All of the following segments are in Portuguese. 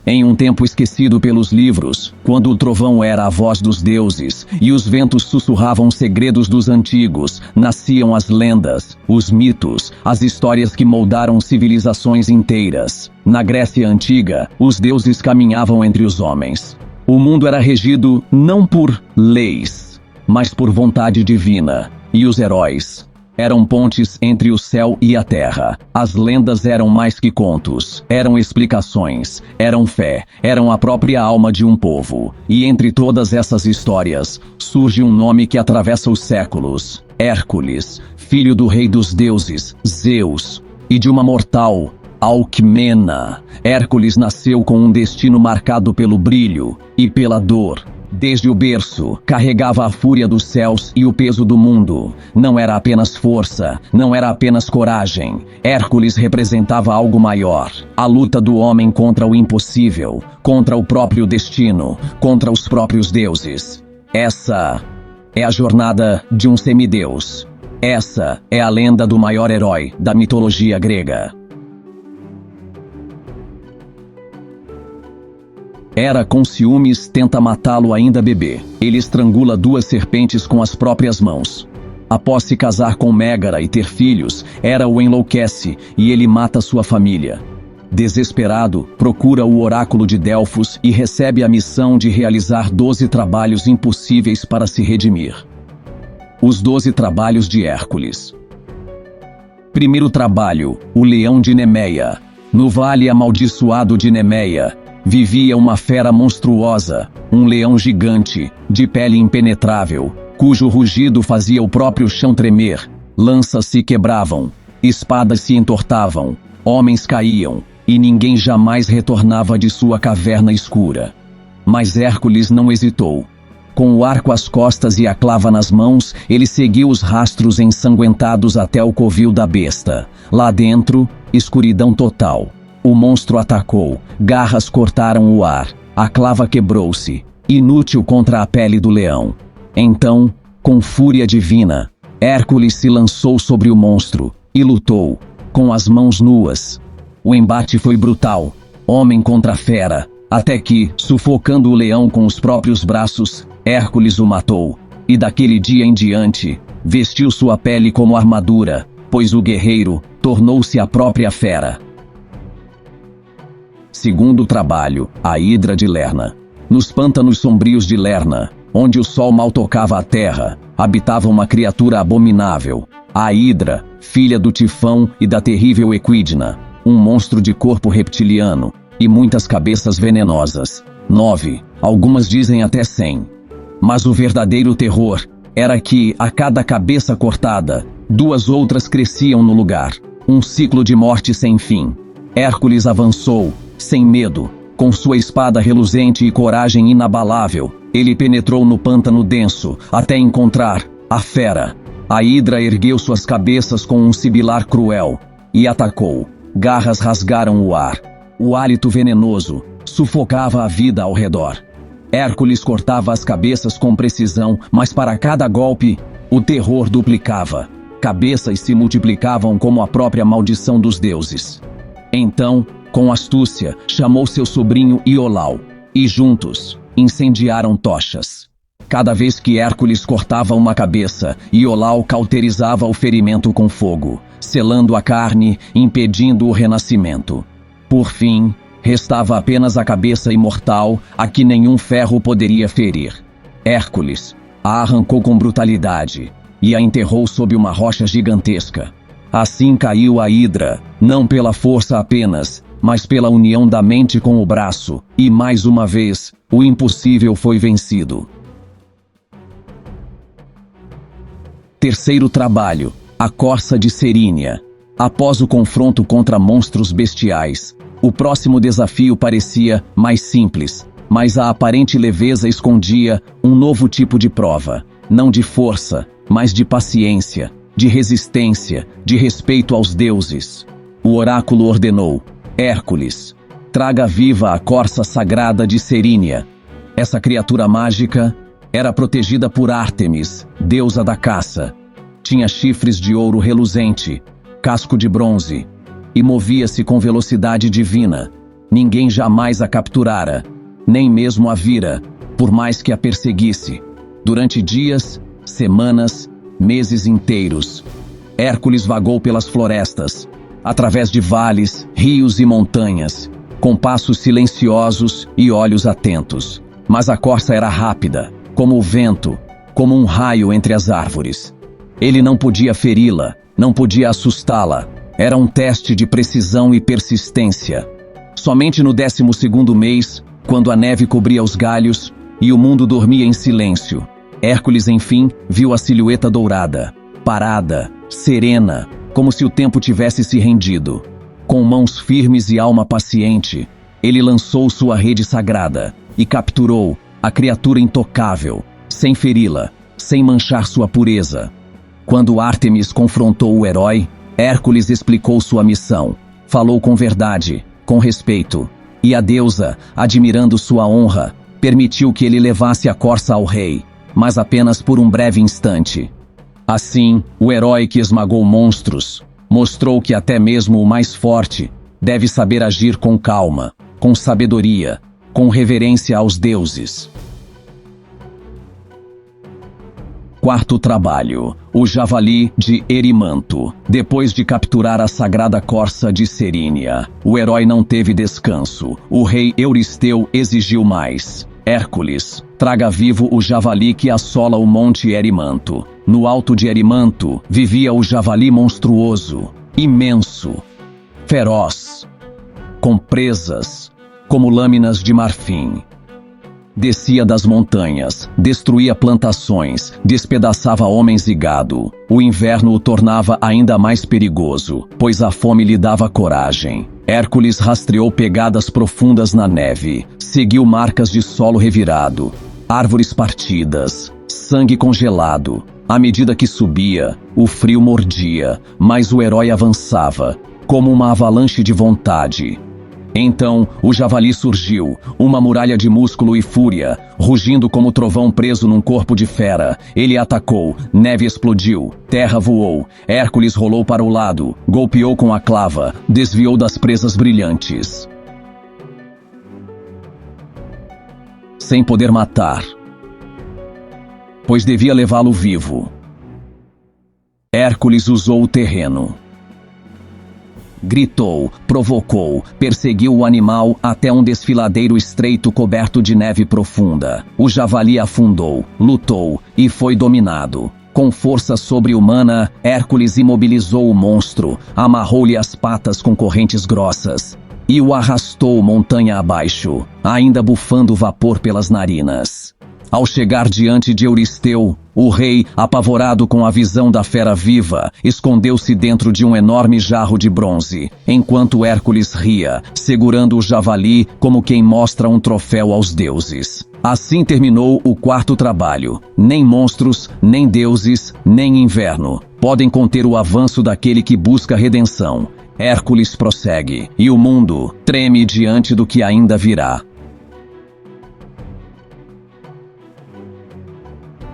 Em um tempo esquecido pelos livros, quando o trovão era a voz dos deuses e os ventos sussurravam segredos dos antigos, nasciam as lendas, os mitos, as histórias que moldaram civilizações inteiras. Na Grécia Antiga, os deuses caminhavam entre os homens. O mundo era regido não por leis, mas por vontade divina, e os heróis eram pontes entre o céu e a terra. As lendas eram mais que contos, eram explicações, eram fé, eram a própria alma de um povo. E entre todas essas histórias, surge um nome que atravessa os séculos: Hércules, filho do rei dos deuses, Zeus, e de uma mortal, Alcmena. Hércules nasceu com um destino marcado pelo brilho e pela dor. Desde o berço, carregava a fúria dos céus e o peso do mundo. Não era apenas força, não era apenas coragem. Hércules representava algo maior. A luta do homem contra o impossível, contra o próprio destino, contra os próprios deuses. Essa é a jornada de um semideus. Essa é a lenda do maior herói da mitologia grega. Hera, com ciúmes, tenta matá-lo ainda bebê. Ele estrangula 2 serpentes com as próprias mãos. Após se casar com Mégara e ter filhos, Hera o enlouquece e ele mata sua família. Desesperado, procura o oráculo de Delfos e recebe a missão de realizar 12 trabalhos impossíveis para se redimir. Os 12 trabalhos de Hércules. Primeiro trabalho: o leão de Nemeia. No vale amaldiçoado de Nemeia, vivia uma fera monstruosa, um leão gigante, de pele impenetrável, cujo rugido fazia o próprio chão tremer. Lanças se quebravam, espadas se entortavam, homens caíam, e ninguém jamais retornava de sua caverna escura. Mas Hércules não hesitou. Com o arco às costas e a clava nas mãos, ele seguiu os rastros ensanguentados até o covil da besta. Lá dentro, escuridão total. O monstro atacou, garras cortaram o ar, a clava quebrou-se, inútil contra a pele do leão. Então, com fúria divina, Hércules se lançou sobre o monstro e lutou, com as mãos nuas. O embate foi brutal, homem contra fera, até que, sufocando o leão com os próprios braços, Hércules o matou, e daquele dia em diante, vestiu sua pele como armadura, pois o guerreiro tornou-se a própria fera. Segundo trabalho: a Hidra de Lerna. Nos pântanos sombrios de Lerna, onde o sol mal tocava a terra, habitava uma criatura abominável, a Hidra, filha do Tifão e da terrível Equidna, um monstro de corpo reptiliano e muitas cabeças venenosas. 9, algumas dizem até 100. Mas o verdadeiro terror era que, a cada cabeça cortada, 2 outras cresciam no lugar. Um ciclo de morte sem fim. Hércules avançou, sem medo, com sua espada reluzente e coragem inabalável. Ele penetrou no pântano denso, até encontrar a fera. A Hidra ergueu suas cabeças com um sibilar cruel e atacou. Garras rasgaram o ar. O hálito venenoso sufocava a vida ao redor. Hércules cortava as cabeças com precisão, mas para cada golpe, o terror duplicava. Cabeças se multiplicavam como a própria maldição dos deuses. Então, com astúcia, chamou seu sobrinho Iolau, e juntos, incendiaram tochas. Cada vez que Hércules cortava uma cabeça, Iolau cauterizava o ferimento com fogo, selando a carne, impedindo o renascimento. Por fim, restava apenas a cabeça imortal, a que nenhum ferro poderia ferir. Hércules a arrancou com brutalidade e a enterrou sob uma rocha gigantesca. Assim caiu a Hidra, não pela força apenas, mas pela união da mente com o braço, e mais uma vez, o impossível foi vencido. Terceiro trabalho: a Corça de Serínia. Após o confronto contra monstros bestiais, o próximo desafio parecia mais simples, mas a aparente leveza escondia um novo tipo de prova, não de força, mas de paciência, de resistência, de respeito aos deuses. O oráculo ordenou: Hércules, traga viva a corça sagrada de Serínia. Essa criatura mágica era protegida por Ártemis, deusa da caça. Tinha chifres de ouro reluzente, casco de bronze, e movia-se com velocidade divina. Ninguém jamais a capturara, nem mesmo a vira, por mais que a perseguisse. Durante dias, semanas, meses inteiros, Hércules vagou pelas florestas, através de vales, rios e montanhas, com passos silenciosos e olhos atentos. Mas a corça era rápida, como o vento, como um raio entre as árvores. Ele não podia feri-la, não podia assustá-la. Era um teste de precisão e persistência. Somente no 12º mês, quando a neve cobria os galhos e o mundo dormia em silêncio, Hércules, enfim, viu a silhueta dourada, parada, serena, como se o tempo tivesse se rendido. Com mãos firmes e alma paciente, ele lançou sua rede sagrada e capturou a criatura intocável, sem feri-la, sem manchar sua pureza. Quando Ártemis confrontou o herói, Hércules explicou sua missão, falou com verdade, com respeito, e a deusa, admirando sua honra, permitiu que ele levasse a corça ao rei, mas apenas por um breve instante. Assim, o herói que esmagou monstros mostrou que até mesmo o mais forte deve saber agir com calma, com sabedoria, com reverência aos deuses. Quarto trabalho, o javali de Erimanto. Depois de capturar a sagrada corça de Serínia, o herói não teve descanso. O rei Euristeu exigiu mais. Hércules, traga vivo o javali que assola o monte Erimanto. No alto de Erimanto vivia o javali monstruoso, imenso, feroz, com presas, como lâminas de marfim. Descia das montanhas, destruía plantações, despedaçava homens e gado. O inverno o tornava ainda mais perigoso, pois a fome lhe dava coragem. Hércules rastreou pegadas profundas na neve, seguiu marcas de solo revirado, árvores partidas, sangue congelado. À medida que subia, o frio mordia, mas o herói avançava, como uma avalanche de vontade. Então, o javali surgiu, uma muralha de músculo e fúria, rugindo como trovão preso num corpo de fera. Ele atacou, neve explodiu, terra voou, Hércules rolou para o lado, golpeou com a clava, desviou das presas brilhantes. Sem poder matar, pois devia levá-lo vivo, Hércules usou o terreno. Gritou, provocou, perseguiu o animal até um desfiladeiro estreito coberto de neve profunda. O javali afundou, lutou e foi dominado. Com força sobre-humana, Hércules imobilizou o monstro, amarrou-lhe as patas com correntes grossas e o arrastou montanha abaixo, ainda bufando vapor pelas narinas. Ao chegar diante de Euristeu, o rei, apavorado com a visão da fera viva, escondeu-se dentro de um enorme jarro de bronze, enquanto Hércules ria, segurando o javali como quem mostra um troféu aos deuses. Assim terminou o quarto trabalho. Nem monstros, nem deuses, nem inverno podem conter o avanço daquele que busca redenção. Hércules prossegue, e o mundo treme diante do que ainda virá.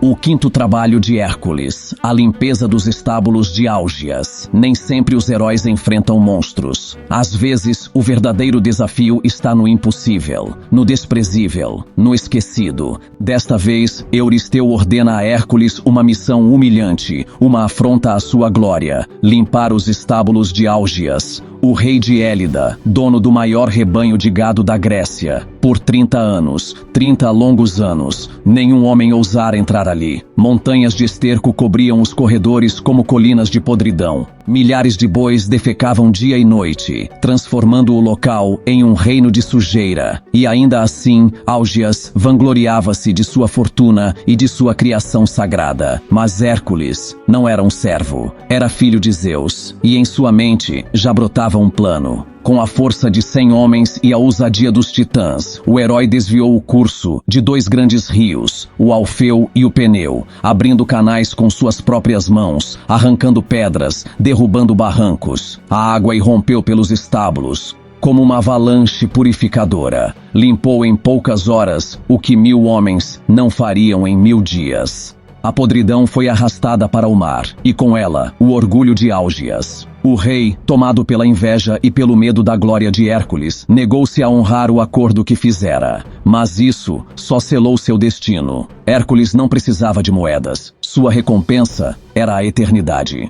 O quinto trabalho de Hércules, a limpeza dos estábulos de Álgias. Nem sempre os heróis enfrentam monstros. Às vezes, o verdadeiro desafio está no impossível, no desprezível, no esquecido. Desta vez, Euristeu ordena a Hércules uma missão humilhante, uma afronta à sua glória: limpar os estábulos de Álgias. O rei de Élida, dono do maior rebanho de gado da Grécia, por 30 anos, 30 longos anos, nenhum homem ousara entrar ali. Montanhas de esterco cobriam os corredores como colinas de podridão. Milhares de bois defecavam dia e noite, transformando o local em um reino de sujeira. E ainda assim, Álgias vangloriava-se de sua fortuna e de sua criação sagrada. Mas Hércules não era um servo, era filho de Zeus, e em sua mente já brotava um plano. Com a força de 100 homens e a ousadia dos titãs, o herói desviou o curso de 2 grandes rios, o Alfeu e o Peneu, abrindo canais com suas próprias mãos, arrancando pedras, derrubando barrancos. A água irrompeu pelos estábulos, como uma avalanche purificadora. Limpou em poucas horas o que 1000 homens não fariam em 1000 dias. A podridão foi arrastada para o mar, e com ela, o orgulho de Álgias. O rei, tomado pela inveja e pelo medo da glória de Hércules, negou-se a honrar o acordo que fizera. Mas isso só selou seu destino. Hércules não precisava de moedas. Sua recompensa era a eternidade.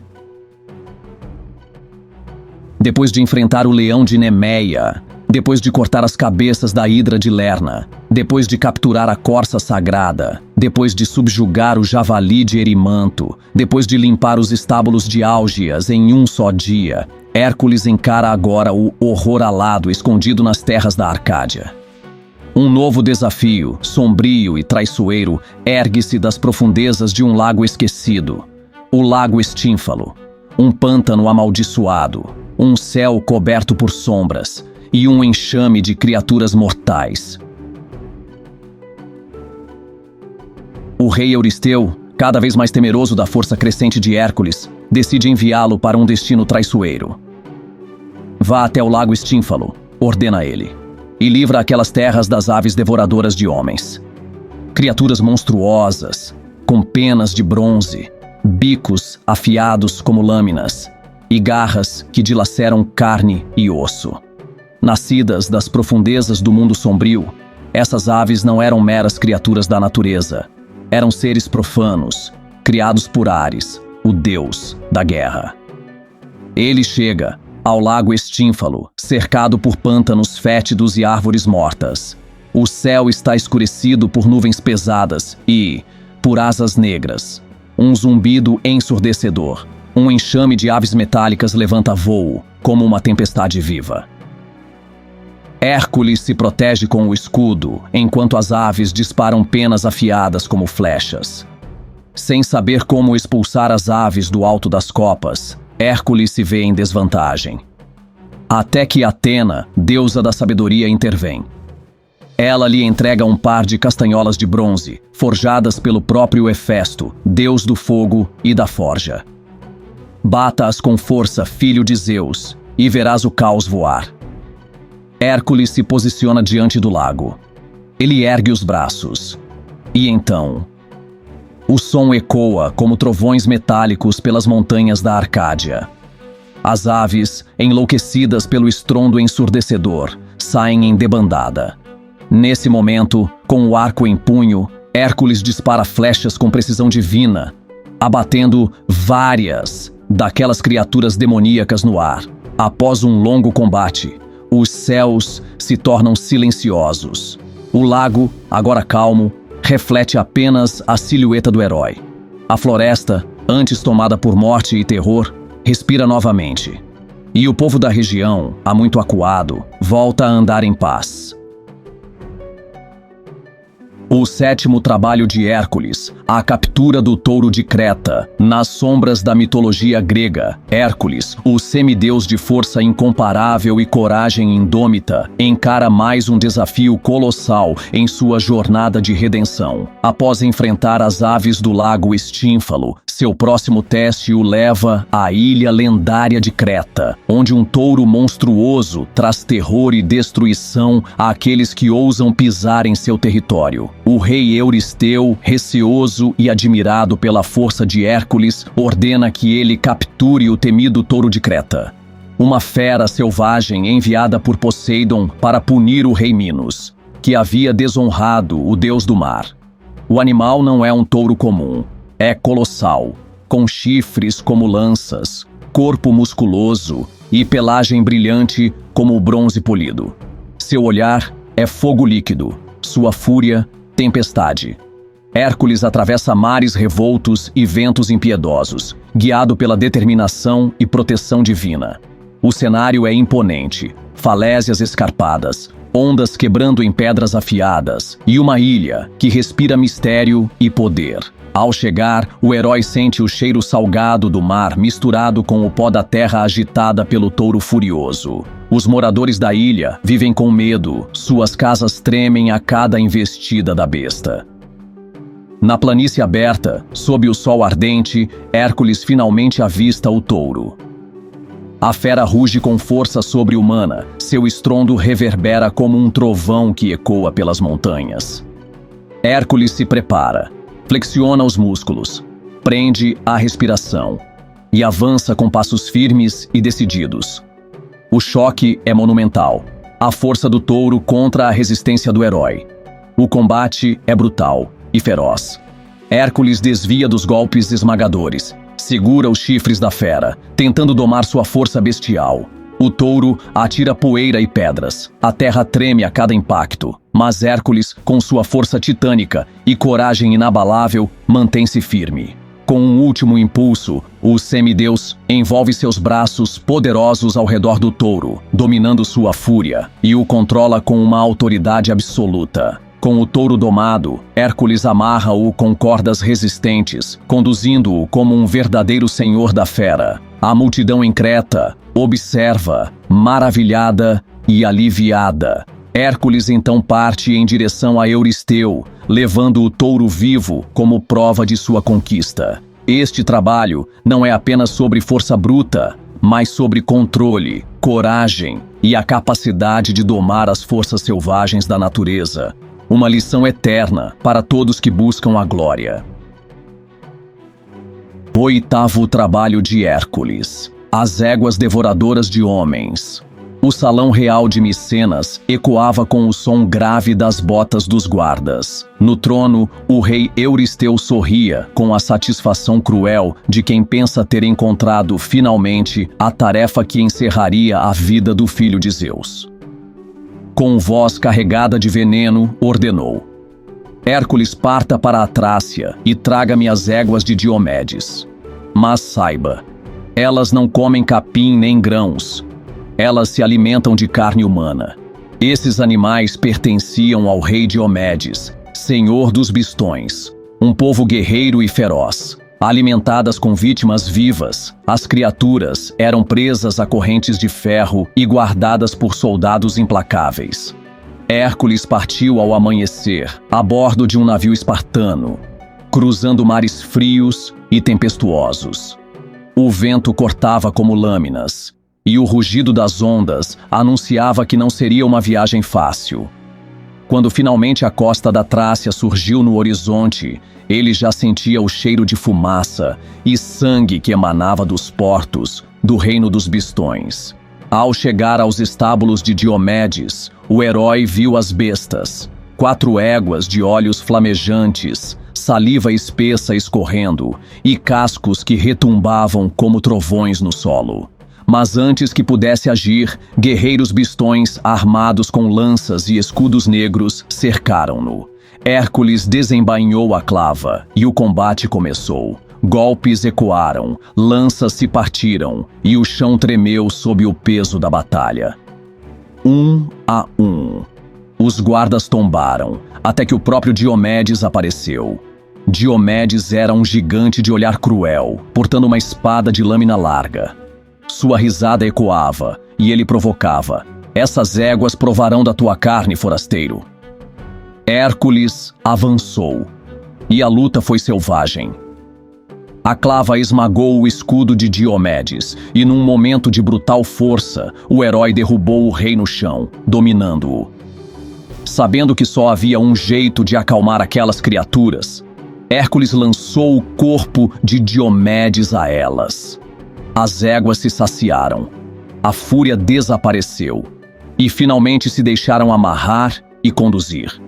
Depois de enfrentar o leão de Nemeia, depois de cortar as cabeças da hidra de Lerna, depois de capturar a corça sagrada, depois de subjugar o javali de Erimanto, depois de limpar os estábulos de Álgias em um só dia, Hércules encara agora o horror alado escondido nas terras da Arcádia. Um novo desafio, sombrio e traiçoeiro, ergue-se das profundezas de um lago esquecido. O Lago Estínfalo, um pântano amaldiçoado, um céu coberto por sombras e um enxame de criaturas mortais. O rei Euristeu, cada vez mais temeroso da força crescente de Hércules, decide enviá-lo para um destino traiçoeiro. Vá até o Lago Estínfalo, ordena ele, e livra aquelas terras das aves devoradoras de homens. Criaturas monstruosas, com penas de bronze, bicos afiados como lâminas, e garras que dilaceram carne e osso. Nascidas das profundezas do mundo sombrio, essas aves não eram meras criaturas da natureza. Eram seres profanos, criados por Ares, o deus da guerra. Ele chega ao Lago Estínfalo, cercado por pântanos fétidos e árvores mortas. O céu está escurecido por nuvens pesadas e, por asas negras, um zumbido ensurdecedor. Um enxame de aves metálicas levanta voo, como uma tempestade viva. Hércules se protege com o escudo, enquanto as aves disparam penas afiadas como flechas. Sem saber como expulsar as aves do alto das copas, Hércules se vê em desvantagem. Até que Atena, deusa da sabedoria, intervém. Ela lhe entrega um par de castanholas de bronze, forjadas pelo próprio Hefesto, deus do fogo e da forja. Bata-as com força, filho de Zeus, e verás o caos voar. Hércules se posiciona diante do lago. Ele ergue os braços. E então, o som ecoa como trovões metálicos pelas montanhas da Arcádia. As aves, enlouquecidas pelo estrondo ensurdecedor, saem em debandada. Nesse momento, com o arco em punho, Hércules dispara flechas com precisão divina, abatendo várias daquelas criaturas demoníacas no ar. Após um longo combate, os céus se tornam silenciosos. O lago, agora calmo, reflete apenas a silhueta do herói. A floresta, antes tomada por morte e terror, respira novamente. E o povo da região, há muito acuado, volta a andar em paz. O sétimo trabalho de Hércules, a captura do touro de Creta. Nas sombras da mitologia grega, Hércules, o semideus de força incomparável e coragem indômita, encara mais um desafio colossal em sua jornada de redenção. Após enfrentar as aves do Lago Estínfalo, seu próximo teste o leva à ilha lendária de Creta, onde um touro monstruoso traz terror e destruição àqueles que ousam pisar em seu território. O rei Euristeu, receoso e admirado pela força de Hércules, ordena que ele capture o temido touro de Creta, uma fera selvagem enviada por Poseidon para punir o rei Minos, que havia desonrado o deus do mar. O animal não é um touro comum, é colossal, com chifres como lanças, corpo musculoso e pelagem brilhante como o bronze polido. Seu olhar é fogo líquido, sua fúria tempestade. Hércules atravessa mares revoltos e ventos impiedosos, guiado pela determinação e proteção divina. O cenário é imponente, falésias escarpadas, ondas quebrando em pedras afiadas e uma ilha que respira mistério e poder. Ao chegar, o herói sente o cheiro salgado do mar misturado com o pó da terra agitada pelo touro furioso. Os moradores da ilha vivem com medo, suas casas tremem a cada investida da besta. Na planície aberta, sob o sol ardente, Hércules finalmente avista o touro. A fera ruge com força sobre-humana, seu estrondo reverbera como um trovão que ecoa pelas montanhas. Hércules se prepara. Flexiona os músculos, prende a respiração e avança com passos firmes e decididos. O choque é monumental. A força do touro contra a resistência do herói. O combate é brutal e feroz. Hércules desvia dos golpes esmagadores, segura os chifres da fera, tentando domar sua força bestial. O touro atira poeira e pedras. A terra treme a cada impacto, mas Hércules, com sua força titânica e coragem inabalável, mantém-se firme. Com um último impulso, o semideus envolve seus braços poderosos ao redor do touro, dominando sua fúria, e o controla com uma autoridade absoluta. Com o touro domado, Hércules amarra-o com cordas resistentes, conduzindo-o como um verdadeiro senhor da fera. A multidão em Creta observa, maravilhada e aliviada. Hércules então parte em direção a Euristeu, levando o touro vivo como prova de sua conquista. Este trabalho não é apenas sobre força bruta, mas sobre controle, coragem e a capacidade de domar as forças selvagens da natureza. Uma lição eterna para todos que buscam a glória. Oitavo trabalho de Hércules: as éguas devoradoras de homens. O salão real de Micenas ecoava com o som grave das botas dos guardas. No trono, o rei Euristeu sorria com a satisfação cruel de quem pensa ter encontrado, finalmente, a tarefa que encerraria a vida do filho de Zeus. Com voz carregada de veneno, ordenou: Hércules, parta para a Trácia e traga-me as éguas de Diomedes. Mas saiba, elas não comem capim nem grãos. Elas se alimentam de carne humana. Esses animais pertenciam ao rei Diomedes, senhor dos Bistões, um povo guerreiro e feroz. Alimentadas com vítimas vivas, as criaturas eram presas a correntes de ferro e guardadas por soldados implacáveis. Hércules partiu ao amanhecer, a bordo de um navio espartano, cruzando mares frios e tempestuosos. O vento cortava como lâminas, e o rugido das ondas anunciava que não seria uma viagem fácil. Quando finalmente a costa da Trácia surgiu no horizonte, ele já sentia o cheiro de fumaça e sangue que emanava dos portos do reino dos Bistões. Ao chegar aos estábulos de Diomedes, o herói viu as bestas, 4 éguas de olhos flamejantes, saliva espessa escorrendo e cascos que retumbavam como trovões no solo. Mas antes que pudesse agir, guerreiros bistões armados com lanças e escudos negros cercaram-no. Hércules desembainhou a clava e o combate começou. Golpes ecoaram, lanças se partiram e o chão tremeu sob o peso da batalha. 1 a 1. Os guardas tombaram, até que o próprio Diomedes apareceu. Diomedes era um gigante de olhar cruel, portando uma espada de lâmina larga. Sua risada ecoava, e ele provocava: essas éguas provarão da tua carne, forasteiro. Hércules avançou, e a luta foi selvagem. A clava esmagou o escudo de Diomedes, e num momento de brutal força, o herói derrubou o rei no chão, dominando-o. Sabendo que só havia um jeito de acalmar aquelas criaturas, Hércules lançou o corpo de Diomedes a elas. As éguas se saciaram, a fúria desapareceu, e finalmente se deixaram amarrar e conduzir.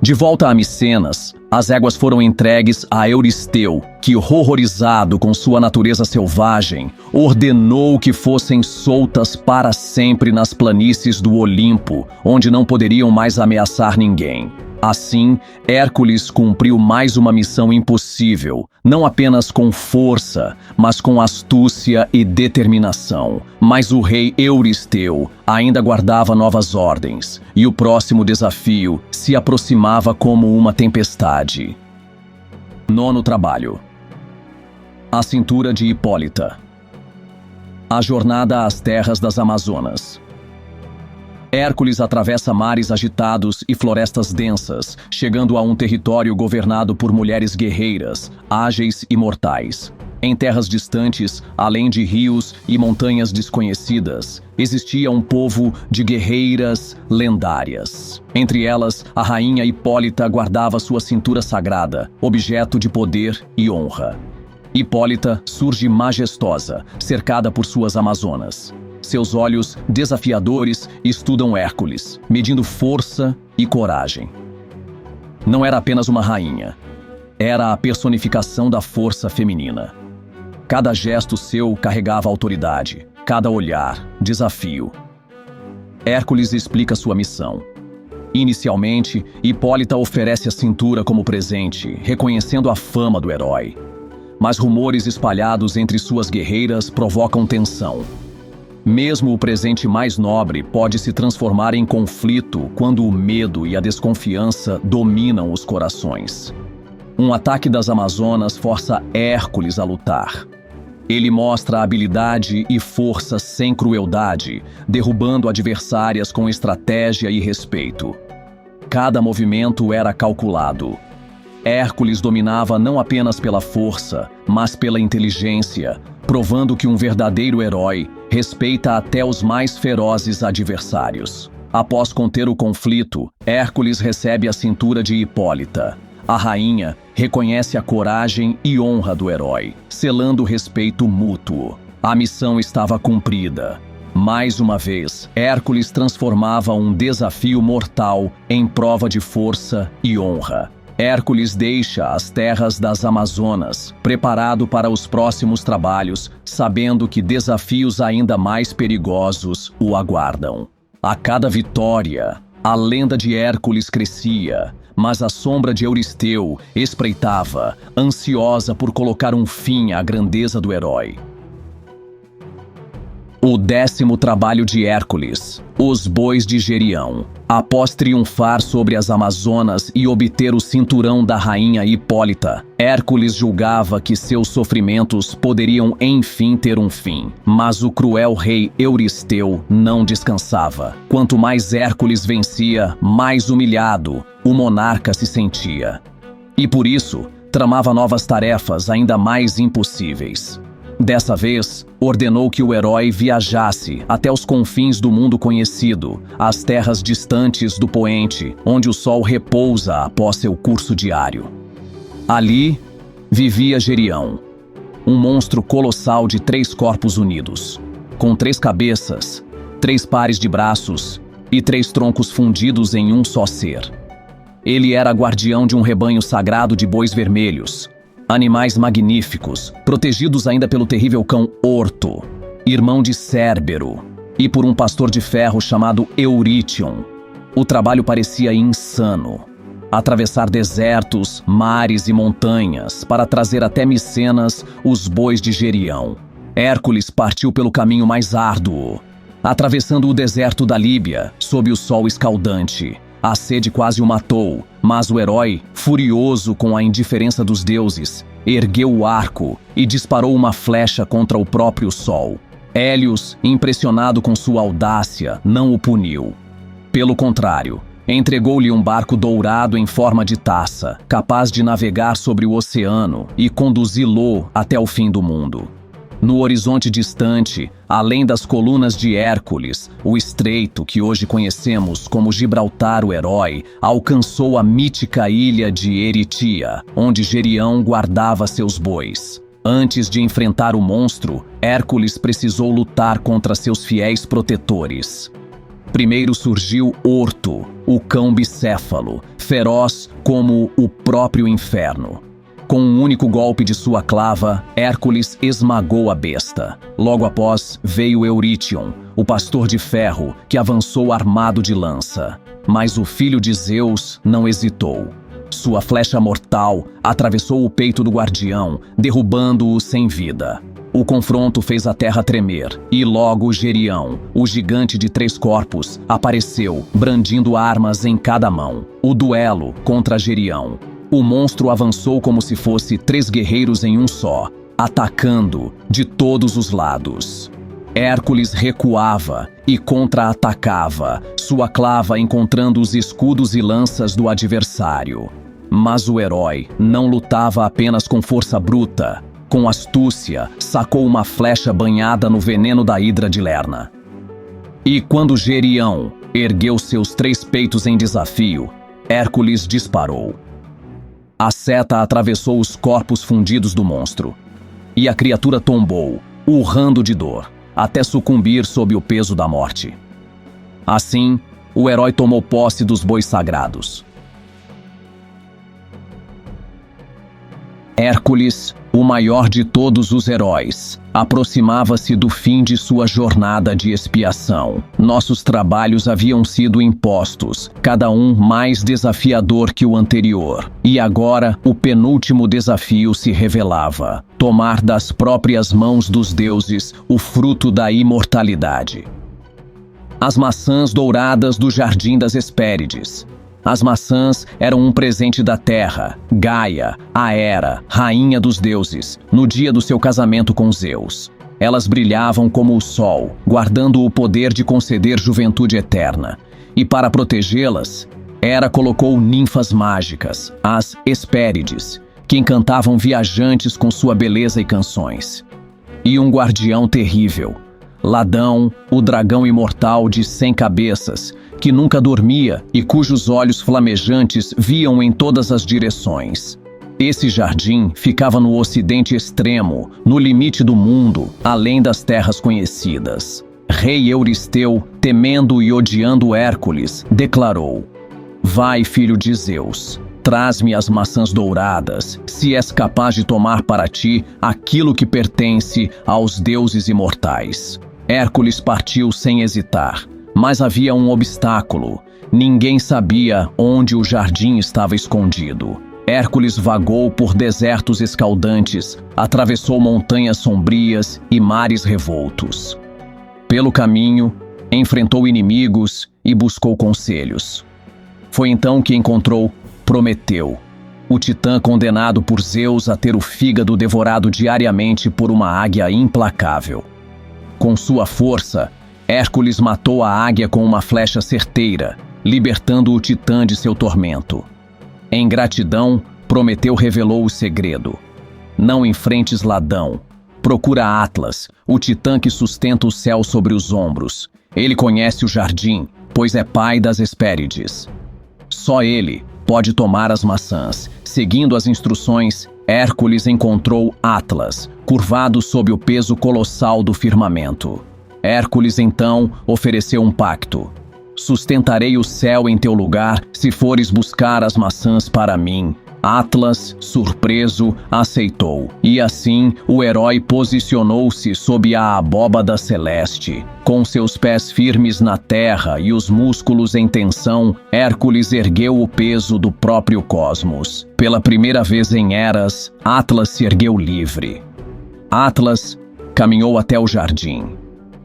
De volta a Micenas, as éguas foram entregues a Euristeu, que, horrorizado com sua natureza selvagem, ordenou que fossem soltas para sempre nas planícies do Olimpo, onde não poderiam mais ameaçar ninguém. Assim, Hércules cumpriu mais uma missão impossível, não apenas com força, mas com astúcia e determinação. Mas o rei Euristeu ainda guardava novas ordens, e o próximo desafio se aproximava como uma tempestade. 9º trabalho: a cintura de Hipólita. A jornada às terras das Amazonas. Hércules atravessa mares agitados e florestas densas, chegando a um território governado por mulheres guerreiras, ágeis e mortais. Em terras distantes, além de rios e montanhas desconhecidas, existia um povo de guerreiras lendárias. Entre elas, a rainha Hipólita guardava sua cintura sagrada, objeto de poder e honra. Hipólita surge majestosa, cercada por suas amazonas. Seus olhos desafiadores estudam Hércules, medindo força e coragem. Não era apenas uma rainha, era a personificação da força feminina. Cada gesto seu carregava autoridade, cada olhar, desafio. Hércules explica sua missão. Inicialmente, Hipólita oferece a cintura como presente, reconhecendo a fama do herói. Mas rumores espalhados entre suas guerreiras provocam tensão. Mesmo o presente mais nobre pode se transformar em conflito quando o medo e a desconfiança dominam os corações. Um ataque das Amazonas força Hércules a lutar. Ele mostra habilidade e força sem crueldade, derrubando adversárias com estratégia e respeito. Cada movimento era calculado. Hércules dominava não apenas pela força, mas pela inteligência, provando que um verdadeiro herói respeita até os mais ferozes adversários. Após conter o conflito, Hércules recebe a cintura de Hipólita. A rainha reconhece a coragem e honra do herói, selando o respeito mútuo. A missão estava cumprida. Mais uma vez, Hércules transformava um desafio mortal em prova de força e honra. Hércules deixa as terras das Amazonas, preparado para os próximos trabalhos, sabendo que desafios ainda mais perigosos o aguardam. A cada vitória, a lenda de Hércules crescia, mas a sombra de Euristeu espreitava, ansiosa por colocar um fim à grandeza do herói. O 10º trabalho de Hércules, os bois de Gerião. Após triunfar sobre as Amazonas e obter o cinturão da rainha Hipólita, Hércules julgava que seus sofrimentos poderiam enfim ter um fim. Mas o cruel rei Euristeu não descansava. Quanto mais Hércules vencia, mais humilhado o monarca se sentia. E por isso, tramava novas tarefas ainda mais impossíveis. Dessa vez, ordenou que o herói viajasse até os confins do mundo conhecido, às terras distantes do poente, onde o sol repousa após seu curso diário. Ali, vivia Gerião, um monstro colossal de 3 corpos unidos, com 3 cabeças, 3 pares de braços e 3 troncos fundidos em um só ser. Ele era guardião de um rebanho sagrado de bois vermelhos, animais magníficos, protegidos ainda pelo terrível cão Orto, irmão de Cérbero, e por um pastor de ferro chamado Eurítion. O trabalho parecia insano. Atravessar desertos, mares e montanhas para trazer até Micenas os bois de Gerião. Hércules partiu pelo caminho mais árduo, atravessando o deserto da Líbia sob o sol escaldante. A sede quase o matou, mas o herói, furioso com a indiferença dos deuses, ergueu o arco e disparou uma flecha contra o próprio sol. Hélios, impressionado com sua audácia, não o puniu. Pelo contrário, entregou-lhe um barco dourado em forma de taça, capaz de navegar sobre o oceano e conduzi-lo até o fim do mundo. No horizonte distante, além das colunas de Hércules, o estreito que hoje conhecemos como Gibraltar o Herói alcançou a mítica ilha de Eritia, onde Gerião guardava seus bois. Antes de enfrentar o monstro, Hércules precisou lutar contra seus fiéis protetores. Primeiro surgiu Orto, o cão bicéfalo, feroz como o próprio inferno. Com um único golpe de sua clava, Hércules esmagou a besta. Logo após, veio Eurítion, o pastor de ferro, que avançou armado de lança. Mas o filho de Zeus não hesitou. Sua flecha mortal atravessou o peito do guardião, derrubando-o sem vida. O confronto fez a terra tremer, e logo Gerião, o gigante de 3 corpos, apareceu, brandindo armas em cada mão. O duelo contra Gerião. O monstro avançou como se fosse 3 guerreiros em um só, atacando de todos os lados. Hércules recuava e contra-atacava, sua clava encontrando os escudos e lanças do adversário. Mas o herói não lutava apenas com força bruta. Com astúcia, sacou uma flecha banhada no veneno da hidra de Lerna. E quando Gerião ergueu seus 3 peitos em desafio, Hércules disparou. A seta atravessou os corpos fundidos do monstro, e a criatura tombou, urrando de dor, até sucumbir sob o peso da morte. Assim, o herói tomou posse dos bois sagrados. Hércules, o maior de todos os heróis, aproximava-se do fim de sua jornada de expiação. Nossos trabalhos haviam sido impostos, cada um mais desafiador que o anterior. E agora, o penúltimo desafio se revelava: tomar das próprias mãos dos deuses o fruto da imortalidade. As maçãs douradas do Jardim das Hespérides. As maçãs eram um presente da terra, Gaia, a Hera, rainha dos deuses, no dia do seu casamento com Zeus. Elas brilhavam como o sol, guardando o poder de conceder juventude eterna. E para protegê-las, Hera colocou ninfas mágicas, as Hespérides, que encantavam viajantes com sua beleza e canções. E um guardião terrível, Ladão, o dragão imortal de 100 cabeças, que nunca dormia e cujos olhos flamejantes viam em todas as direções. Esse jardim ficava no ocidente extremo, no limite do mundo, além das terras conhecidas. Rei Euristeu, temendo e odiando Hércules, declarou: Vai, filho de Zeus, traz-me as maçãs douradas, se és capaz de tomar para ti aquilo que pertence aos deuses imortais. Hércules partiu sem hesitar, mas havia um obstáculo. Ninguém sabia onde o jardim estava escondido. Hércules vagou por desertos escaldantes, atravessou montanhas sombrias e mares revoltos. Pelo caminho, enfrentou inimigos e buscou conselhos. Foi então que encontrou Prometeu, o titã condenado por Zeus a ter o fígado devorado diariamente por uma águia implacável. Com sua força, Hércules matou a águia com uma flecha certeira, libertando o titã de seu tormento. Em gratidão, Prometeu revelou o segredo: não enfrentes Ladão. Procura Atlas, o titã que sustenta o céu sobre os ombros. Ele conhece o jardim, pois é pai das Hespérides. Só ele pode tomar as maçãs. Seguindo as instruções, Hércules encontrou Atlas, curvado sob o peso colossal do firmamento. Hércules então ofereceu um pacto: sustentarei o céu em teu lugar se fores buscar as maçãs para mim. Atlas, surpreso, aceitou. E assim, o herói posicionou-se sob a abóbada celeste. Com seus pés firmes na terra e os músculos em tensão, Hércules ergueu o peso do próprio cosmos. Pela primeira vez em eras, Atlas se ergueu livre. Atlas caminhou até o jardim.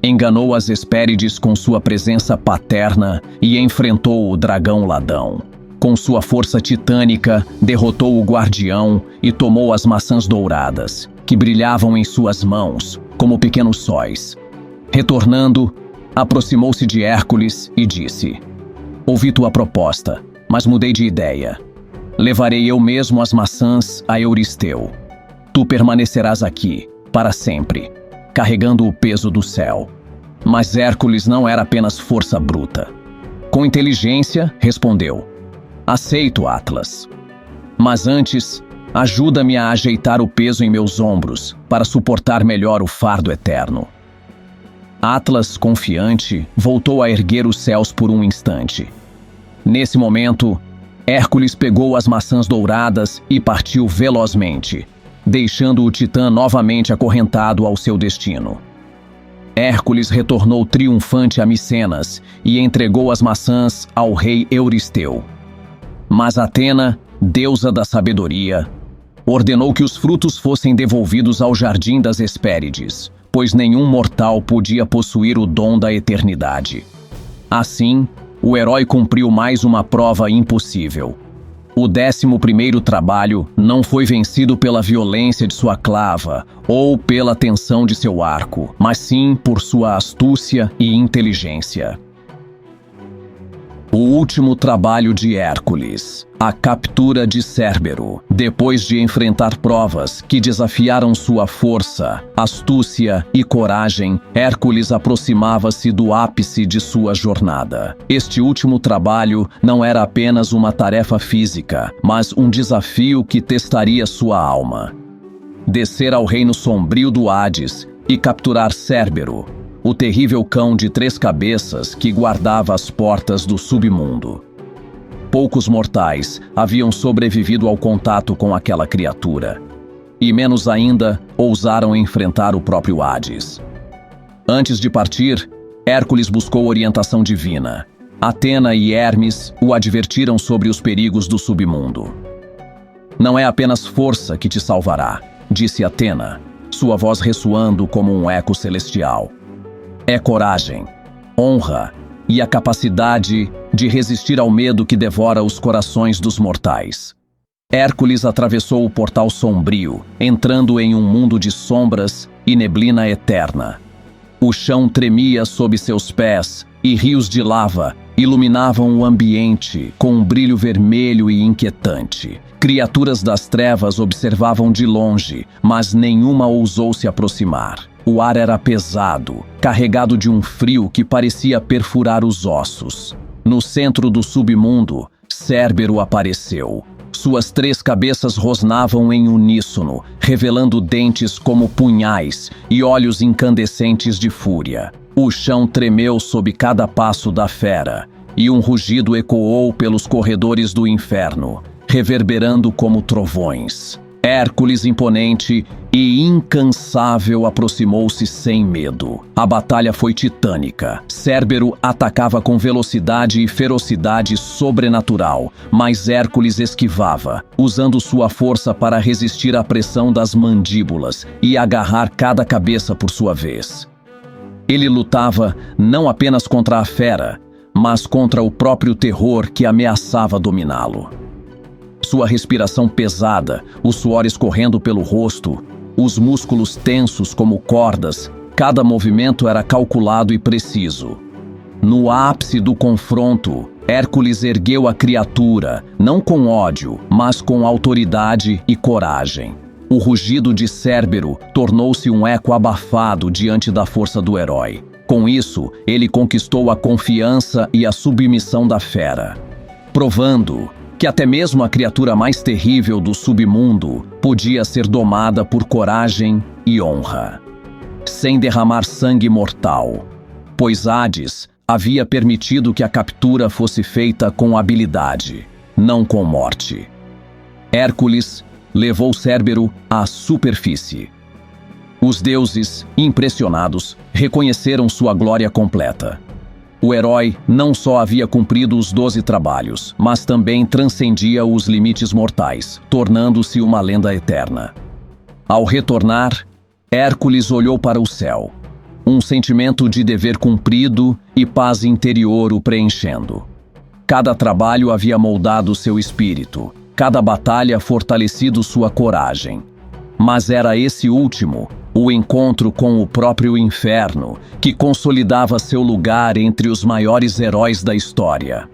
Enganou as Hespérides com sua presença paterna e enfrentou o dragão Ladão. Com sua força titânica, derrotou o guardião e tomou as maçãs douradas, que brilhavam em suas mãos, como pequenos sóis. Retornando, aproximou-se de Hércules e disse: Ouvi tua proposta, mas mudei de ideia. Levarei eu mesmo as maçãs a Euristeu. Tu permanecerás aqui, para sempre, carregando o peso do céu. Mas Hércules não era apenas força bruta. Com inteligência, respondeu: Aceito, Atlas. Mas antes, ajuda-me a ajeitar o peso em meus ombros para suportar melhor o fardo eterno. Atlas, confiante, voltou a erguer os céus por um instante. Nesse momento, Hércules pegou as maçãs douradas e partiu velozmente, deixando o titã novamente acorrentado ao seu destino. Hércules retornou triunfante a Micenas e entregou as maçãs ao rei Euristeu. Mas Atena, deusa da sabedoria, ordenou que os frutos fossem devolvidos ao Jardim das Hespérides, pois nenhum mortal podia possuir o dom da eternidade. Assim, o herói cumpriu mais uma prova impossível. O 11º trabalho não foi vencido pela violência de sua clava ou pela tensão de seu arco, mas sim por sua astúcia e inteligência. O último trabalho de Hércules, a captura de Cérbero. Depois de enfrentar provas que desafiaram sua força, astúcia e coragem, Hércules aproximava-se do ápice de sua jornada. Este último trabalho não era apenas uma tarefa física, mas um desafio que testaria sua alma. Descer ao reino sombrio do Hades e capturar Cérbero, o terrível cão de 3 cabeças que guardava as portas do submundo. Poucos mortais haviam sobrevivido ao contato com aquela criatura, e menos ainda ousaram enfrentar o próprio Hades. Antes de partir, Hércules buscou orientação divina. Atena e Hermes o advertiram sobre os perigos do submundo. "Não é apenas força que te salvará", disse Atena, sua voz ressoando como um eco celestial. "É coragem, honra e a capacidade de resistir ao medo que devora os corações dos mortais." Hércules atravessou o portal sombrio, entrando em um mundo de sombras e neblina eterna. O chão tremia sob seus pés e rios de lava iluminavam o ambiente com um brilho vermelho e inquietante. Criaturas das trevas observavam de longe, mas nenhuma ousou se aproximar. O ar era pesado, carregado de um frio que parecia perfurar os ossos. No centro do submundo, Cérbero apareceu. Suas 3 cabeças rosnavam em uníssono, revelando dentes como punhais e olhos incandescentes de fúria. O chão tremeu sob cada passo da fera, e um rugido ecoou pelos corredores do inferno, reverberando como trovões. Hércules, imponente e incansável, aproximou-se sem medo. A batalha foi titânica. Cérbero atacava com velocidade e ferocidade sobrenatural, mas Hércules esquivava, usando sua força para resistir à pressão das mandíbulas e agarrar cada cabeça por sua vez. Ele lutava não apenas contra a fera, mas contra o próprio terror que ameaçava dominá-lo. Sua respiração pesada, o suor escorrendo pelo rosto, os músculos tensos como cordas, cada movimento era calculado e preciso. No ápice do confronto, Hércules ergueu a criatura, não com ódio, mas com autoridade e coragem. O rugido de Cérbero tornou-se um eco abafado diante da força do herói. Com isso, ele conquistou a confiança e a submissão da fera, provando que até mesmo a criatura mais terrível do submundo podia ser domada por coragem e honra, sem derramar sangue mortal, pois Hades havia permitido que a captura fosse feita com habilidade, não com morte. Hércules levou Cérbero à superfície. Os deuses, impressionados, reconheceram sua glória completa. O herói não só havia cumprido os 12 trabalhos, mas também transcendia os limites mortais, tornando-se uma lenda eterna. Ao retornar, Hércules olhou para o céu, um sentimento de dever cumprido e paz interior o preenchendo. Cada trabalho havia moldado seu espírito, cada batalha fortalecido sua coragem. Mas era esse último, o encontro com o próprio inferno, que consolidava seu lugar entre os maiores heróis da história.